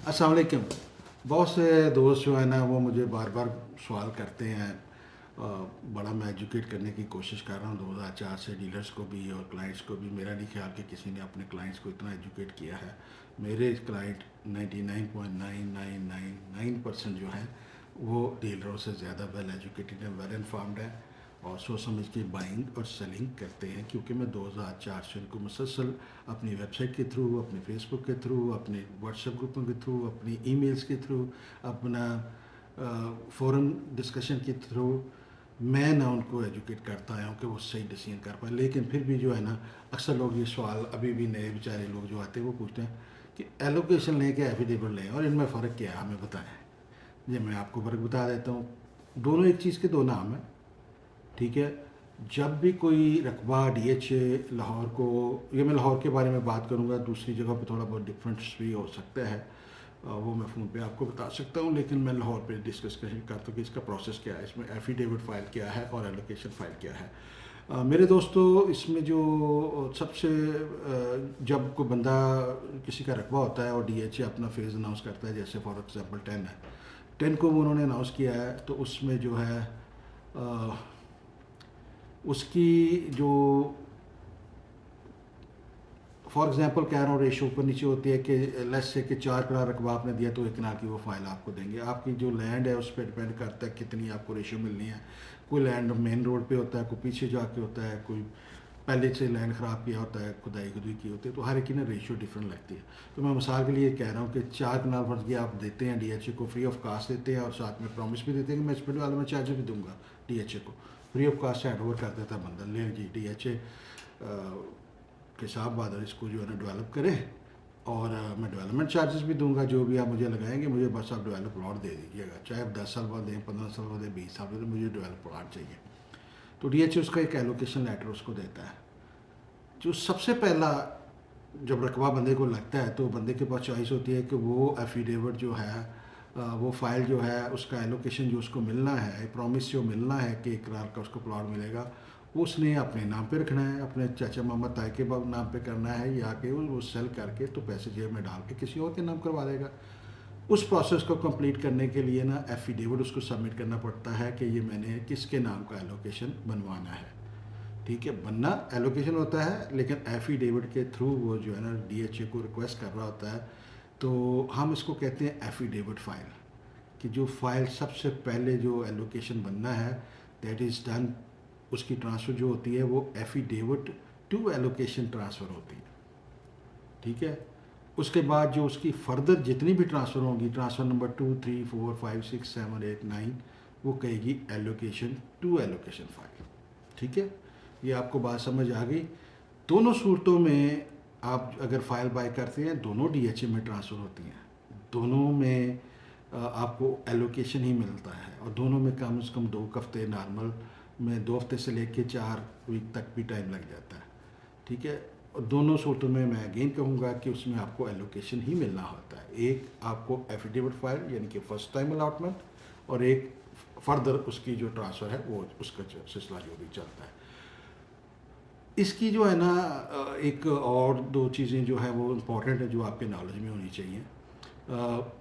अस्सलाम वालेकुम। बहुत से दोस्त जो है ना वो मुझे बार बार सवाल करते हैं। बड़ा मैं एजुकेट करने की कोशिश कर रहा हूँ 2004 से डीलर्स को भी और क्लाइंट्स को भी। मेरा नहीं ख्याल कि किसी ने अपने क्लाइंट्स को इतना एजुकेट किया है। मेरे क्लाइंट 99.9999% जो हैं वो डीलरों से ज़्यादा वेल एजुकेटेड हैं, वेल इन्फॉर्म्ड हैं और सोच समझ के बाइंग और सेलिंग करते हैं, क्योंकि मैं 2004 से उनको मुसलसल अपनी वेबसाइट के थ्रू, अपने फेसबुक के थ्रू, अपने व्हाट्सएप ग्रुपों के थ्रू, अपनी ईमेल्स के थ्रू, अपना फोरम डिस्कशन के थ्रू मैं ना उनको एजुकेट करता आया हूँ कि वो सही डिसीजन कर पाए। लेकिन फिर भी जो है ना अक्सर लोग ये सवाल, अभी भी नए बेचारे लोग जो आते हैं वो पूछते हैं कि एलोकेशन लें कि एफिडेविट लें और इनमें फ़र्क क्या है, हमें बताएं। ये मैं आपको फ़र्क बता देता हूँ। दोनों एक चीज़ के दो नाम हैं, ठीक है। जब भी कोई रकबा डीएचए लाहौर को, ये मैं लाहौर के बारे में बात करूँगा, दूसरी जगह पे थोड़ा बहुत डिफरेंस भी हो सकता है, वो मैं फ़ोन पे आपको बता सकता हूँ, लेकिन मैं लाहौर पे डिस्कस करता हूँ कि इसका प्रोसेस क्या है, इसमें एफिडेविट फ़ाइल क्या है और एलोकेशन फ़ाइल क्या है। मेरे दोस्तों, इसमें जो सबसे जब कोई बंदा, किसी का रकबा होता है और डीएचए अपना फेज़ अनाउंस करता है, जैसे फॉर एग्जांपल 10 है, 10 को उन्होंने अनाउंस किया है, तो उसमें जो है उसकी जो फॉर एग्जांपल कह रहा हूँ रेशो ऊपर नीचे होती है कि लेस से कि 4 कनाल रकबा आपने दिया तो 1 कनाल की वो फाइल आपको देंगे। आपकी जो लैंड है उस पर डिपेंड करता है कितनी आपको रेशो मिलनी है। कोई लैंड मेन रोड पे होता है, कोई पीछे जाके होता है, कोई पहले से लैंड ख़राब किया होता है, खुदाई खुदाई की होती है, तो हर एक की ना रेशियो डिफरेंट लगती है। तो मैं मिसाल के लिए कह रहा हूँ कि 4 कनाल फर्ज की आप देते हैं डीएचए को, फ्री ऑफ कास्ट देते हैं और साथ में प्रॉमिस भी देते हैं कि मैं इस पर वाले में चार्ज भी दूंगा डीएचए को, free of cost hand over कर देता है बंदा। ले जी डीएचए के साथ बाद इसको जो है ना डेवलप करें और मैं डेवलपमेंट चार्जेस भी दूंगा, जो भी आप मुझे लगाएंगे, मुझे बस आप डेवलप प्लॉट दे दीजिएगा, चाहे आप 10 साल बाद दें, 15 साल बाद दें, 20 साल बाद दें, मुझे डेवलप प्लॉट चाहिए। तो डीएचए उसका एक एलोकेशन लेटर उसको देता है। जो सबसे पहला जब रकबा बंदे को लगता है तो बंदे के पास चॉइस होती है कि वो एफिडेविट जो है, वो फाइल जो है, उसका एलोकेशन जो उसको मिलना है, प्रॉमिस जो मिलना है कि 1 कनाल का उसको प्लॉट मिलेगा, उसने अपने नाम पे रखना है, अपने चाचा मामा ताए के नाम पे करना है, या कि वो सेल करके तो पैसे जेब में डाल के किसी और के नाम करवा देगा। उस प्रोसेस को कंप्लीट करने के लिए ना एफिडेविट उसको सबमिट करना पड़ता है कि ये मैंने किसके नाम का एलोकेशन बनवाना है, ठीक है। बनना एलोकेशन होता है, लेकिन एफिडेविट के थ्रू वो जो है ना डीएचए को रिक्वेस्ट कर रहा होता है, तो हम इसको कहते हैं एफिडेविट फाइल। कि जो फाइल सबसे पहले जो एलोकेशन बनना है दैट इज़ डन, उसकी ट्रांसफ़र जो होती है वो एफिडेविट टू एलोकेशन ट्रांसफ़र होती है, ठीक है। उसके बाद जो उसकी फर्दर जितनी भी ट्रांसफ़र होंगी, ट्रांसफ़र नंबर 2, 3, 4, 5, 6, 7, 8, 9, वो कहेगी एलोकेशन टू एलोकेशन फाइल, ठीक है। ये आपको बात समझ आ गई। दोनों सूरतों में आप अगर फ़ाइल बाय करते हैं, दोनों डीएचए में ट्रांसफ़र होती हैं, दोनों में आपको एलोकेशन ही मिलता है, और दोनों में कम से कम 2 हफ्ते, नॉर्मल में 2 हफ्ते से लेके 4 वीक तक भी टाइम लग जाता है, ठीक है। और दोनों सूरतों में मैं अगेन कहूँगा कि उसमें आपको एलोकेशन ही मिलना होता है। एक आपको एफिडेविट फाइल यानी कि फर्स्ट टाइम अलाटमेंट, और एक फर्दर उसकी जो ट्रांसफ़र है वो उसका सिलसिला जो भी चलता है। इसकी जो है ना एक और 2 चीज़ें जो है वो इम्पॉर्टेंट है जो आपके नॉलेज में होनी चाहिए।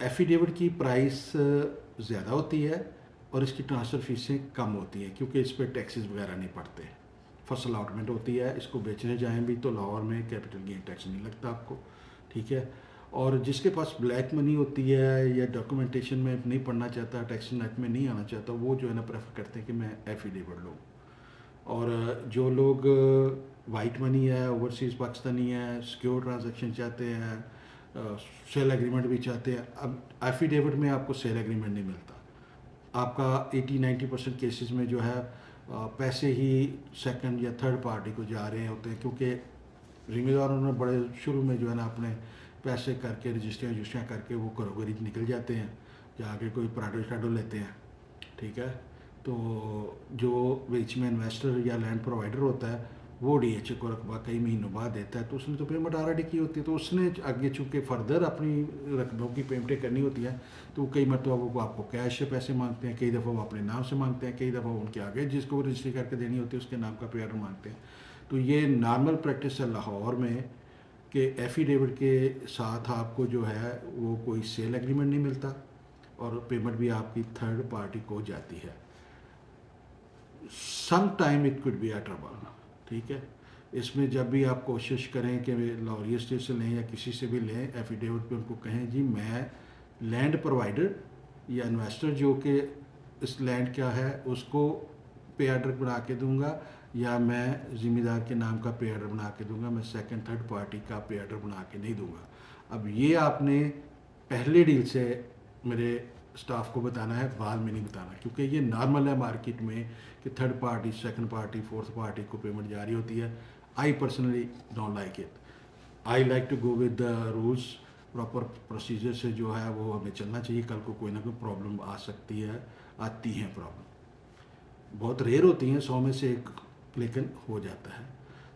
एफिडेविट की प्राइस ज़्यादा होती है और इसकी ट्रांसफ़र फीसें कम होती हैं, क्योंकि इस पर टैक्सेस वगैरह नहीं पड़ते। फर्स्ट अलाटमेंट होती है, इसको बेचने जाएँ भी तो लाहौर में कैपिटल गेन टैक्स नहीं लगता आपको, ठीक है। और जिसके पास ब्लैक मनी होती है या डॉक्यूमेंटेशन में नहीं पढ़ना चाहता, टैक्स नेट में नहीं आना चाहता, वो जो है ना प्रेफर करते हैं कि मैं एफिडेविट लूँ। और जो लोग वाइट मनी है, ओवरसीज़ पाकिस्तानी है, सिक्योर ट्रांजैक्शन चाहते हैं, सेल एग्रीमेंट भी चाहते हैं, अब एफिडेविट में आपको सेल एग्रीमेंट नहीं मिलता। आपका 80-90% केसेस में जो है पैसे ही सेकंड या थर्ड पार्टी को जा रहे होते हैं, क्योंकि जिम्मेदारों ने बड़े शुरू में जो है ना अपने पैसे करके रजिस्ट्रियाँ करके वो घरों निकल जाते हैं, जाके कोई प्राडो शाडो लेते हैं, ठीक है। तो जो बीच में इन्वेस्टर या लैंड प्रोवाइडर होता है वो डीएचए को रकबा कई महीनों बाद देता है, तो उसने तो पेमेंट ऑलरेडी की होती है, तो उसने आगे चूँकि फर्दर अपनी रकबों की पेमेंटें करनी होती है, तो कई मरतबा वो आपको कैश से पैसे मांगते हैं, कई दफ़ा वो अपने नाम से मांगते हैं, कई दफ़ा उनके आगे जिसको रजिस्ट्री करके देनी होती है उसके नाम का पे ऑर्डर मांगते हैं। तो ये नॉर्मल प्रैक्टिस है लाहौर में کہ ایفیڈیوٹ کے ساتھ آپ کو جو ہے وہ کوئی سیل ایگریمنٹ نہیں ملتا اور پیمنٹ بھی آپ کی تھرڈ پارٹی کو جاتی ہے. Some time it could be a trouble. ٹھیک ہے. اس میں جب بھی آپ کوشش کریں کہ لاہوری اسٹیٹ سے لیں یا کسی سے بھی لیں ایفیڈیوٹ پہ ان کو کہیں جی میں لینڈ پرووائڈر یا انویسٹر جو کہ اس لینڈ کیا ہے اس کو پے آرڈر بنا کے دوں گا یا میں ذمہ دار کے نام کا پے آرڈر بنا کے دوں گا, میں سیکنڈ تھرڈ پارٹی کا پے آرڈر بنا کے نہیں دوں گا. اب یہ آپ نے پہلے ڈیل سے میرے اسٹاف کو بتانا ہے, بعد میں نہیں بتانا, کیونکہ یہ نارمل ہے مارکیٹ میں کہ third party second party fourth party کو پیمنٹ جاری ہوتی ہے. I personally don't like it. I like to go with the rules, proper procedure سے جو ہے وہ ہمیں چلنا چاہیے. کل کو کوئی نہ کوئی پرابلم آ سکتی ہے, آتی ہیں پرابلم, بہت ریئر ہوتی ہیں 100 میں سے ایک, لیکن ہو جاتا ہے.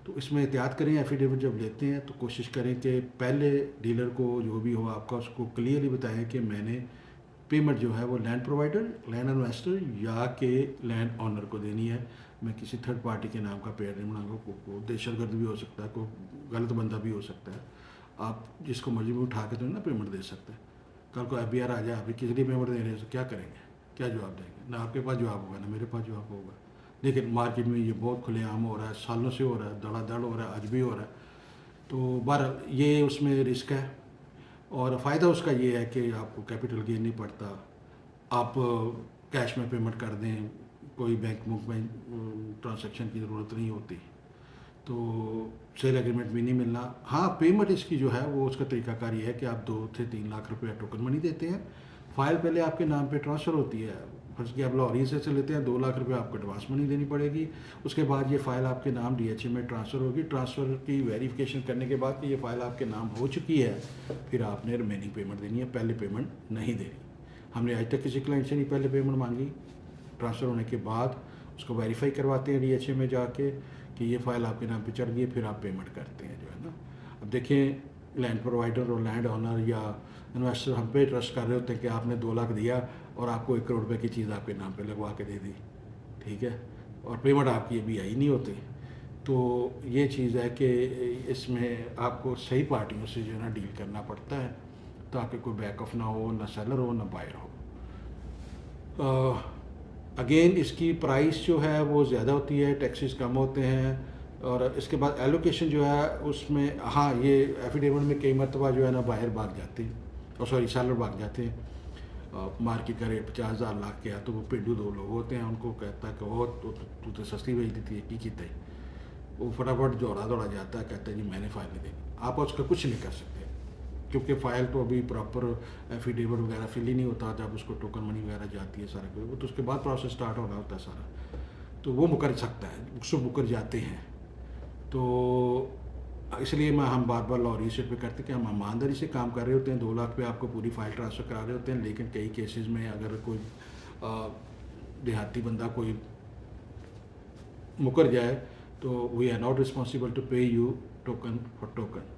تو اس میں احتیاط کریں. ایفیڈیوٹ جب لیتے ہیں تو کوشش کریں کہ پہلے ڈیلر کو جو بھی ہو آپ کا اس کو کلیئرلی بتائیں کہ میں نے پیمنٹ جو ہے وہ لینڈ پرووائڈر, لینڈ انویسٹر یا کہ لینڈ آنر کو دینی ہے. میں کسی تھرڈ پارٹی کے نام کا پیڑ نہیں بناؤں گا. کوئی دہشت گرد بھی ہو سکتا ہے, کوئی غلط بندہ بھی ہو سکتا ہے. آپ جس کو مرضی میں اٹھا کے تو نا پیمنٹ دے سکتے ہیں. کل کو ایف بی آر آ جائے آپ کس لیے پیمنٹ دے رہے ہیں, کیا کریں گے, کیا جواب دیں گے؟ نہ آپ کے پاس جواب ہوگا نہ میرے پاس جواب ہوگا. لیکن مارکیٹ میں یہ بہت کھلے عام ہو رہا ہے, سالوں سے ہو رہا ہے, دڑا دڑ ہو رہا ہے, آج بھی ہو رہا ہے. تو بہرحال یہ اس میں رسک ہے, اور فائدہ اس کا یہ ہے کہ آپ کو کیپٹل گین نہیں پڑتا. آپ کیش میں پیمنٹ کر دیں, کوئی بینک بک میں ٹرانزیکشن کی ضرورت نہیں ہوتی. تو سیل ایگریمنٹ بھی نہیں ملنا. ہاں پیمنٹ اس کی جو ہے وہ اس کا طریقہ کار یہ ہے کہ آپ 2 سے 3 لاکھ روپے ٹوکن منی دیتے ہیں. فائل پہلے آپ کے نام پہ ٹرانسفر ہوتی ہے. فرض کہ آپ لاہوری سے لیتے ہیں 2 لاکھ روپے آپ کو ایڈوانس منی دینی پڑے گی. اس کے بعد یہ فائل آپ کے نام ڈی ایچ اے میں ٹرانسفر ہوگی. ٹرانسفر کی ویریفیکیشن کرنے کے بعد کہ یہ فائل آپ کے نام ہو چکی ہے, پھر آپ نے ریمیننگ پیمنٹ دینی ہے, پہلے پیمنٹ نہیں دینی. ہم نے آج تک کسی کلائنٹ سے نہیں پہلے پیمنٹ مانگی. ٹرانسفر ہونے کے بعد اس کو ویریفائی کرواتے ہیں ڈی ایچ اے میں جا کے کہ یہ فائل آپ کے نام پہ چڑھ گئی, پھر آپ پیمنٹ کرتے ہیں جو ہے نا. اب دیکھیں لینڈ پرووائڈر اور لینڈ آنر یا انویسٹر ہم پہ ٹرسٹ کر رہے ہوتے ہیں کہ آپ نے 2 لاکھ دیا اور آپ کو 1 کروڑ روپے کی چیز آپ کے نام پہ لگوا کے دے دی, ٹھیک ہے, اور پیمنٹ آپ کی ابھی آئی نہیں ہوتی. تو یہ چیز ہے کہ اس میں آپ کو صحیح پارٹیوں سے جو ہے نا ڈیل کرنا پڑتا ہے تاکہ کوئی بیک آف نہ ہو, نہ سیلر ہو نہ بائر ہو. اگین اس کی پرائس جو ہے وہ زیادہ ہوتی ہے, ٹیکسز کم ہوتے ہیں, اور اس کے بعد ایلوکیشن جو ہے اس میں ہاں یہ ایفیڈیوٹ میں کئی مرتبہ جو ہے نا باہر بھاگ جاتے ہیں, اور سوری سیلر بھاگ جاتے ہیں. مارکیٹ کا ریٹ 50,000 لاکھ کے ہے تو وہ پنڈو 2 لوگ ہوتے ہیں, ان کو کہتا ہے کہ وہ تو سستی بھیج دیتی ہے کی کہتا ہے, وہ فٹافٹ دوڑا جاتا ہے, کہتا ہے جی میں نے فائل نہیں دینی. آپ اس کا کچھ نہیں کر سکتے کیونکہ فائل تو ابھی پراپر ایفیڈیوٹ وغیرہ فل ہی نہیں ہوتا. جب اس کو ٹوکن منی وغیرہ جاتی ہے سارا وہ تو اس کے بعد پروسیس سٹارٹ ہونا ہوتا ہے سارا, تو وہ مکر سکتا ہے, اس سے مکر جاتے ہیں. تو اس لیے ہم بار بار لاہوری اسٹیٹ پہ کرتے کہ ہم ایمانداری سے کام کر رہے ہوتے ہیں. 2 لاکھ پہ آپ کو پوری فائل ٹرانسفر کرا رہے ہوتے ہیں, لیکن کئی کیسز میں اگر کوئی دیہاتی بندہ کوئی مکر جائے تو we are not responsible to pay you token for token.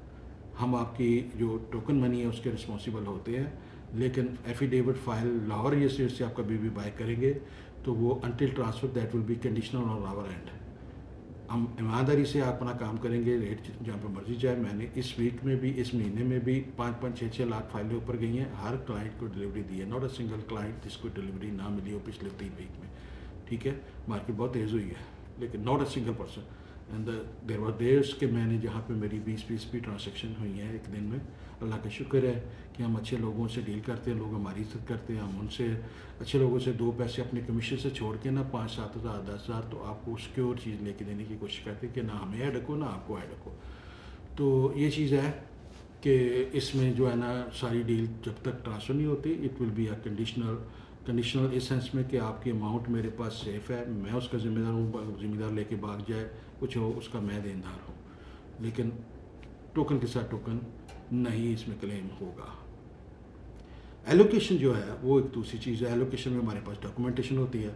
ہم آپ کی جو ٹوکن منی ہے اس کے رسپانسیبل ہوتے ہیں, لیکن ایفیڈیوٹ فائل لاہور اسٹیٹ سے آپ کبھی بھی بائی کریں گے تو وہ until transfer that will be conditional on our end. ہم ایمانداری سے اپنا کام کریں گے, ریٹ جہاں پہ مرضی جائے. میں نے اس ویک میں بھی اس مہینے میں بھی 5-6 لاکھ فائلیں اوپر گئی ہیں, ہر کلائنٹ کو ڈلیوری دی ہے. ناٹ اے سنگل کلائنٹ جس کو ڈلیوری نہ ملی ہو پچھلے 3 ویک میں, ٹھیک ہے. مارکیٹ بہت تیز ہوئی ہے لیکن not a single person. And there are days کہ میں نے جہاں پہ میری 20 بھی ٹرانزیکشن ہوئی ہیں ایک دن میں. اللہ کا شکر ہے کہ ہم اچھے لوگوں سے ڈیل کرتے ہیں, لوگ ہماری عزت کرتے ہیں. ہم ان سے اچھے لوگوں سے 2 پیسے اپنے کمیشن سے چھوڑ کے نا 5-7 ہزار 10 ہزار تو آپ کو سکیور چیز لے کے دینے کی کوشش کرتے ہیں کہ نہ ہمیں ایڈ رکھو نہ آپ کو ایڈ رکھو. تو یہ چیز ہے کہ اس میں جو ہے نا ساری ڈیل جب تک ٹرانسفر نہیں ہوتی it will be a conditional اس سینس میں کہ آپ کی اماؤنٹ میرے پاس سیف ہے, میں اس کا ذمہ دار ہوں. ذمہ دار لے کے بھاگ جائے کچھ ہو اس کا میں دیندار ہوں, لیکن ٹوکن کے ساتھ ٹوکن نہیں اس میں کلیم ہوگا. ایلوکیشن جو ہے وہ ایک دوسری چیز ہے. ایلوکیشن میں ہمارے پاس ڈاکومنٹیشن ہوتی ہے.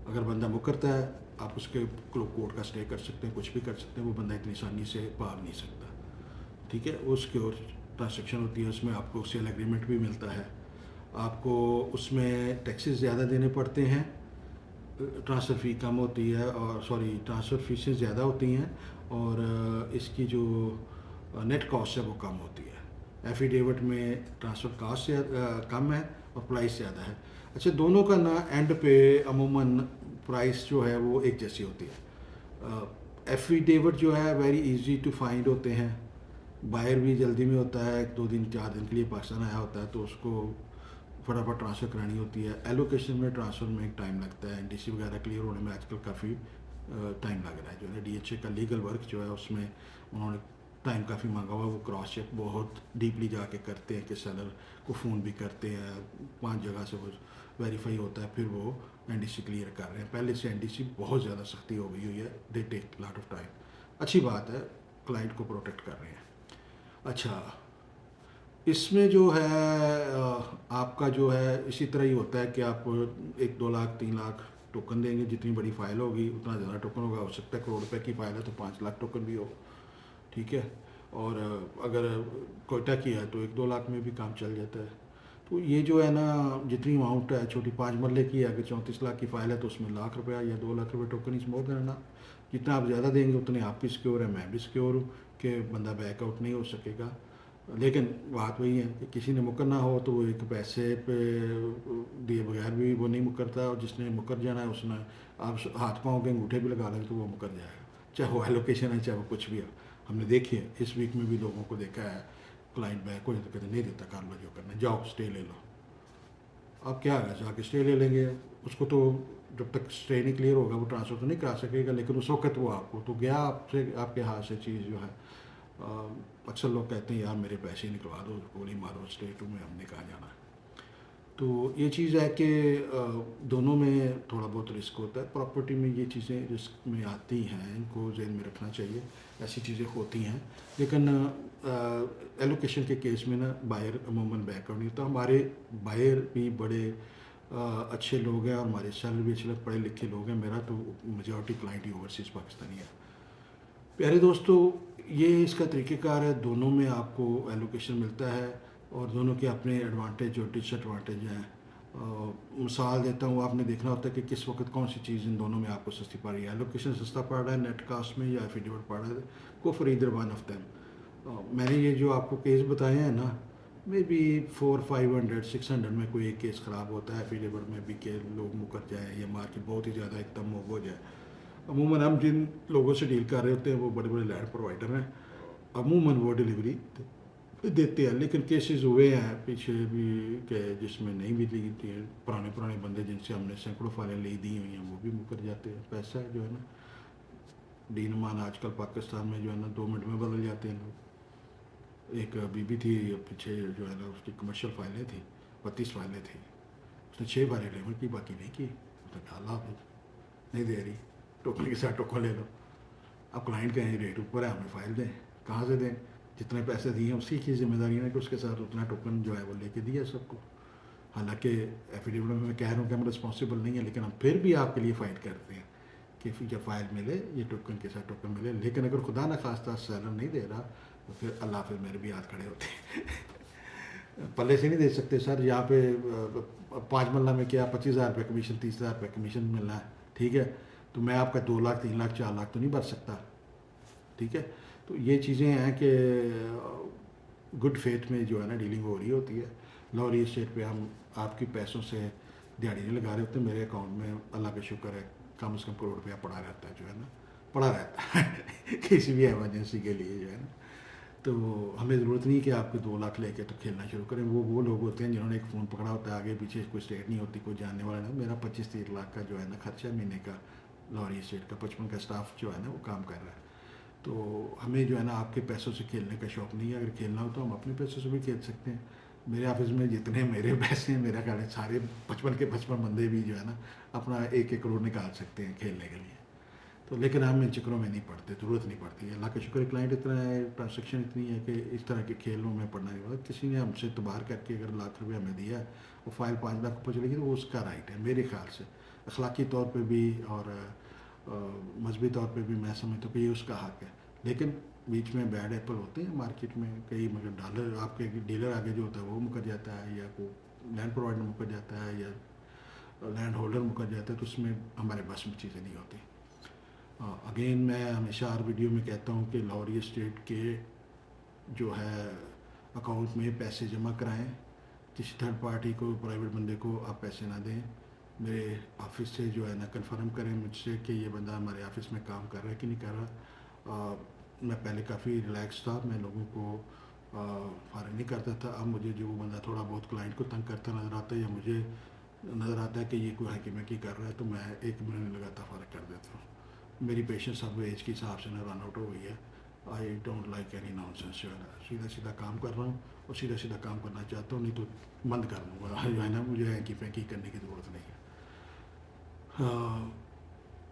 اگر بندہ مکرتا ہے آپ اس کے کورٹ کا اسٹے کر سکتے ہیں, کچھ بھی کر سکتے ہیں. وہ بندہ اتنی آسانی سے بھاگ نہیں سکتا, ٹھیک ہے. اس کی اور ٹرانزیکشن ہوتی ہے, اس میں آپ کو سیل ایگریمنٹ بھی ملتا ہے. آپ کو اس میں ٹیکسز زیادہ دینے پڑتے ہیں, ٹرانسفر فی کم ہوتی ہے, اور ٹرانسفر فیسیں زیادہ ہوتی ہیں, اور اس کی جو नेट कॉस्ट है वो कम होती है। एफिडेविट में ट्रांसफ़र कॉस्ट से कम है और प्राइस ज़्यादा है। अच्छा, दोनों का ना एंड पे अमूमन प्राइस जो है वो एक जैसी होती है। एफिडेविट जो है वेरी इजी टू फाइंड होते हैं, बायर भी जल्दी में होता है, 2 दिन 4 दिन के लिए पाकिस्तान आया होता है तो उसको फटाफट ट्रांसफ़र करानी होती है। एलोकेशन में ट्रांसफ़र में टाइम लगता है, एनडीसी वगैरह क्लियर होने में आजकल काफ़ी टाइम लग रहा है। जो है डीएचए का लीगल वर्क जो है उसमें उन्होंने टाइम काफ़ी मांगा हुआ है। वो क्रॉस चेक बहुत डीपली जाके करते हैं कि सेलर को फ़ोन भी करते हैं, 5 जगह से वो वेरीफाई होता है, फिर वो एनडीसी क्लियर कर रहे हैं। पहले से एनडीसी बहुत ज़्यादा सख्ती हो गई हुई है, they take lot of time. अच्छी बात है, क्लाइंट को प्रोटेक्ट कर रहे हैं। अच्छा, इसमें जो है आपका जो है इसी तरह ही होता है कि आप 1-2 लाख 3 लाख टोकन देंगे, जितनी बड़ी फ़ाइल होगी उतना ज़्यादा टोकन होगा। हो सकता है करोड़ रुपए की फ़ाइल है तो 5 लाख टोकन भी हो, ठीक है। और अगर कोयटा की है तो 1-2 लाख में भी काम चल जाता है। तो ये जो है ना, जितनी अमाउंट है, छोटी 5 मरले की है, अगर 34 लाख की फ़ाइल है तो उसमें लाख रुपया या 2 लाख रुपये टोकन इस मोर देना। जितना आप ज़्यादा देंगे उतने आप भी सिक्योर है, मैं भी सिक्योर हूँ कि बंदा बैकआउट नहीं हो सकेगा। लेकिन बात वही है कि किसी ने मुकर ना हो तो वो एक पैसे पे दिए बगैर भी वो नहीं मुकरता, और जिसने मुकर जाना है उसने आप हाथ पाँव के अंगूठे भी लगा लें तो वो मुकर जाएगा, चाहे वो एलोकेशन है चाहे वो कुछ भी है। हमने देखी है, इस वीक में भी लोगों को देखा है, क्लाइंट बैक हो जाता, कहते नहीं देता कारवा जो करना, जाओ स्टे ले लो। अब क्या है, जाके स्टे ले लेंगे, उसको तो जब तक स्टे नहीं क्लियर होगा वो ट्रांसफ़र तो नहीं करा सकेगा, लेकिन उस वक्त वो आपको तो गया आपसे, आपके हाथ से चीज़ जो है। अक्सर लोग कहते हैं यार मेरे पैसे निकलवा दो, गोली मारो, स्टेट में हमने कहाँ जाना है। तो ये चीज़ है कि दोनों में थोड़ा बहुत रिस्क होता है। प्रॉपर्टी में ये चीज़ें रिस्क में आती हैं, इनको ज़हन में रखना चाहिए, ऐसी चीज़ें होती हैं। लेकिन एलोकेशन के केस में ना बायर अमूमन बैकआउट नहीं होता। हमारे बायर भी बड़े अच्छे लोग हैं और हमारे सेलर भी अच्छे लोग, पढ़े लिखे लोग हैं। मेरा तो मेजॉरिटी क्लाइंट ही ओवरसीज़ पाकिस्तानी है। प्यारे दोस्तों, ये इसका तरीक़ेकार है, दोनों में आपको एलोकेशन मिलता है और दोनों के अपने एडवांटेज और डिसएडवांटेज हैं। मिसाल देता हूँ, आपने देखना होता है कि किस वक्त कौन सी चीज़ इन दोनों में आपको सस्ती पड़ रही है। एलोकेशन सस्ता पड़ रहा है नेट कास्ट में या एफिडेविट पड़ रहा है, go for either one of them. मैंने ये जो आपको केस बताए हैं ना, मे बी 400-500-600 में कोई एक केस ख़राब होता है एफिडेविट में भी कि लोग मुकर जाए या मार्केट बहुत ही ज़्यादा एकदम मूव हो जाए। अमूमन हम जिन लोगों से डील कर रहे होते हैं वो बड़े बड़े लैंड प्रोवाइडर हैं, अमूमन वो डिलीवरी देते हैं। लेकिन केसेस हुए हैं पीछे भी कि जिसमें नहीं भी ली थी, पुराने बंदे जिनसे हमने सैकड़ों फाइलें ली दी हुई हैं वो भी मुकर जाते हैं। पैसा जो है ना, डीन मान आजकल पाकिस्तान में जो है ना 2 मिनट में बदल जाते हैं लोग। एक बीबी थी पीछे जो है ना, उसकी कमर्शियल फाइलें थी, 32 फाइलें थी, उसने 6 फाइलें लेवर की, बाकी नहीं की। उसने कहा ला नहीं दे रही, टोकन के साथ टोकन ले लो। अब क्लाइंट का रेट ऊपर है, हमें फ़ाइल दें, कहाँ से दें? जितने पैसे दिए हैं उसकी की जिम्मेदारी है कि उसके साथ उतना टोकन जो है वो लेके दिया सबको। हालांकि एफिडेविट में मैं कह रहा हूँ कि हम रिस्पॉन्सिबल नहीं है, लेकिन हम फिर भी आपके लिए फ़ाइट करते हैं कि जब फ़ाइल मिले ये टोकन के साथ टोकन मिले। लेकिन अगर खुदा न खास्ता सेलर नहीं दे रहा तो फिर अल्लाह फिर मेरे भी हाथ खड़े होते हैं। पल्ले से नहीं दे सकते सर, यहाँ पे 5 मरला में क्या 25,000 रुपये कमीशन, 30,000 रुपये कमीशन मिलना है, ठीक है। तो मैं आपका 2 लाख 3 लाख 4 लाख तो नहीं भर सकता, ठीक है। तो ये चीज़ें हैं कि गुड फेथ में जो है ना डीलिंग हो रही होती है। लॉरी स्टेट पे हम आपकी पैसों से दिहाड़ी नहीं लगा रहे होते। मेरे अकाउंट में अल्लाह का शुक्र है कम से कम करोड़ रुपया पड़ा रहता है, जो है ना पड़ा रहता है किसी भी एमरजेंसी के लिए, जो है ना। तो हमें ज़रूरत नहीं कि आपके 2 लाख लेके तो खेलना शुरू करें। वो लोग होते हैं जिन्होंने एक फ़ोन पकड़ा होता है, आगे पीछे कोई स्टेट नहीं होती, कोई जानने वाला नहीं। मेरा 25-30 लाख का जो है ना खर्चा महीने का लॉरी स्टेट का, 55 का स्टाफ जो है ना वो काम कर रहा है। तो हमें जो है ना आपके पैसों से खेलने का शौक़ नहीं है। अगर खेलना हो तो हम अपने पैसों से भी खेल सकते हैं। मेरे ऑफिस में जितने मेरे पैसे हैं, मेरा ख्याल है सारे 55 के 55 बंदे भी जो है ना अपना 1-1 करोड़ निकाल सकते हैं खेलने के लिए। तो लेकिन हम इन चक्करों में नहीं पड़ते, ज़रूरत नहीं पड़ती है। अल्लाह का शुक्र है क्लाइंट इतना है, ट्रांसैक्शन इतनी है कि इस तरह के खेलों में पड़ना नहीं पड़ता। किसी ने हमसे तबार करके अगर लाख रुपये हमें दिया, वो फ़ाइल 5 लाख ऊपर चलेगी तो वो उसका राइट है मेरे ख्याल से, अखलाकी तौर पर भी और मजहबी तौर पर भी मैं समझता हूँ कि ये उसका हक़ है। लेकिन बीच में बैड एप्पल होते हैं मार्केट में, कई मगर डॉलर आपके डीलर आगे जो होता है वो मुकर जाता है, या कोई लैंड प्रोवाइडर मुकर जाता है, या लैंड होल्डर मुकर जाता है, तो उसमें हमारे बस में चीज़ें नहीं होती। अगेन मैं हमेशा हर वीडियो में कहता हूँ कि लॉरी स्टेट के جو ہے اکاؤنٹ میں پیسے جمع کرائیں. کسی تھرڈ پارٹی کو, پرائیویٹ بندے کو آپ پیسے نہ دیں. میرے آفس سے جو ہے نا کنفرم کریں مجھ سے کہ یہ بندہ ہمارے آفس میں کام کر رہا ہے کہ نہیں کر رہا. میں پہلے کافی ریلیکس تھا, میں لوگوں کو فارغ نہیں کرتا تھا. اب مجھے جو بندہ تھوڑا بہت کلائنٹ کو تنگ کرتا نظر آتا ہے یا مجھے نظر آتا ہے کہ یہ کوئی حکیمہ کی کر رہا ہے, تو میں 1 منٹ نہیں لگاتا, فارغ کر دیتا ہوں. میری پیشنس اب ایج کے حساب سے رن آؤٹ ہو گئی ہے. I don't like any non sense. جو ہے نا سیدھا سیدھا کام کر رہا ہوں اور سیدھا سیدھا کام کرنا چاہتا ہوں, نہیں تو بند کر دوں گا. جو ہے نا مجھے ہینکی پینکی کرنے کی ضرورت نہیں ہے.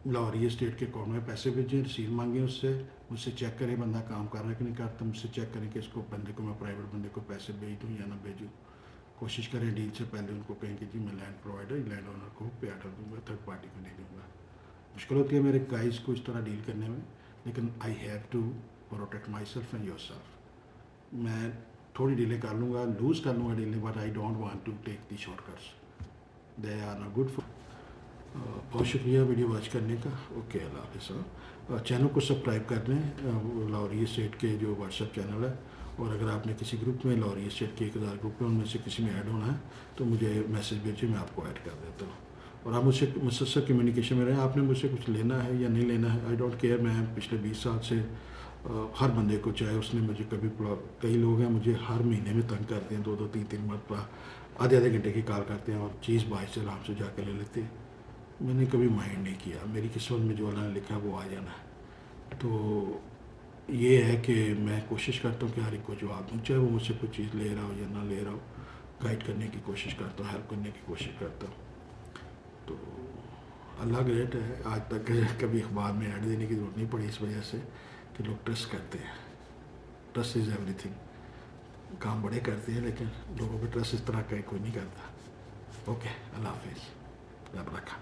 لاہوری اسٹیٹ کے اکاؤنٹ میں پیسے بھیجیں, رسید مانگیں اس سے, مجھ سے چیک کریں بندہ کام کر رہا ہے کہ نہیں کرتا. مجھ سے چیک کریں کہ اس کو بندے کو میں پرائیویٹ بندے کو پیسے بھیج دوں یا نہ بھیجوں. کوشش کریں ڈیل سے پہلے ان کو کہیں کہ جی میں لینڈ پرووائڈر, لینڈ اونر کو پے آرڈر دوں گا, تھرڈ پارٹی کو نہیں دوں گا. مشکل ہوتی ہے میرے گائز کو اس طرح ڈیل کرنے میں, لیکن I have to protect myself and yourself. میں تھوڑی ڈیلے کر لوں گا, لوز کر لوں گا delay, but I don't want to take the shortcuts. They are not good for. بہت شکریہ ویڈیو واچ کرنے کا. اوکے, اللہ حافظ. چینل کو سبسکرائب کر دیں, لاہوری اسٹیٹ کے جو واٹس ایپ چینل ہے, اور اگر آپ نے کسی گروپ میں لاہوری اسٹیٹ کے 1000 گروپ میں ان میں سے کسی میں ایڈ ہونا ہے تو مجھے میسج بھیجیے, میں آپ کو ایڈ کر دیتا ہوں. اور آپ مجھ سے مسلسل کمیونیکیشن میں رہیں. آپ نے مجھ سے کچھ لینا ہے یا نہیں لینا ہے, آئی ڈونٹ کیئر. میں پچھلے 20 سال سے ہر بندے کو, چاہے اس نے مجھے کبھی, کئی لوگ ہیں مجھے ہر مہینے میں تنگ کرتے ہیں, 2 3 مرتبہ آدھے گھنٹے کی کال کرتے ہیں اور چیز باعث سے آپ سے جا کے لے لیتے ہیں. میں نے کبھی مائنڈ نہیں کیا. میری قسمت میں جو اللہ نے لکھا وہ آ جانا ہے. تو یہ ہے کہ میں کوشش کرتا ہوں کہ ہر ایک کو جواب دوں, چاہے وہ مجھ سے کوئی چیز لے رہا ہو یا نہ لے رہا ہو. گائیڈ کرنے کی کوشش کرتا ہوں, ہیلپ کرنے کی کوشش کرتا ہوں. تو اللہ گریٹ ہے, آج تک کبھی اخبار میں ایڈ دینے کی ضرورت نہیں پڑی, اس وجہ سے کہ لوگ ٹرسٹ کرتے ہیں. Trust is everything. کام بڑے کرتے ہیں لیکن لوگوں پہ ٹرسٹ اس طرح کا کوئی نہیں کرتا. اوکے, اللہ حافظ. رب رکھا.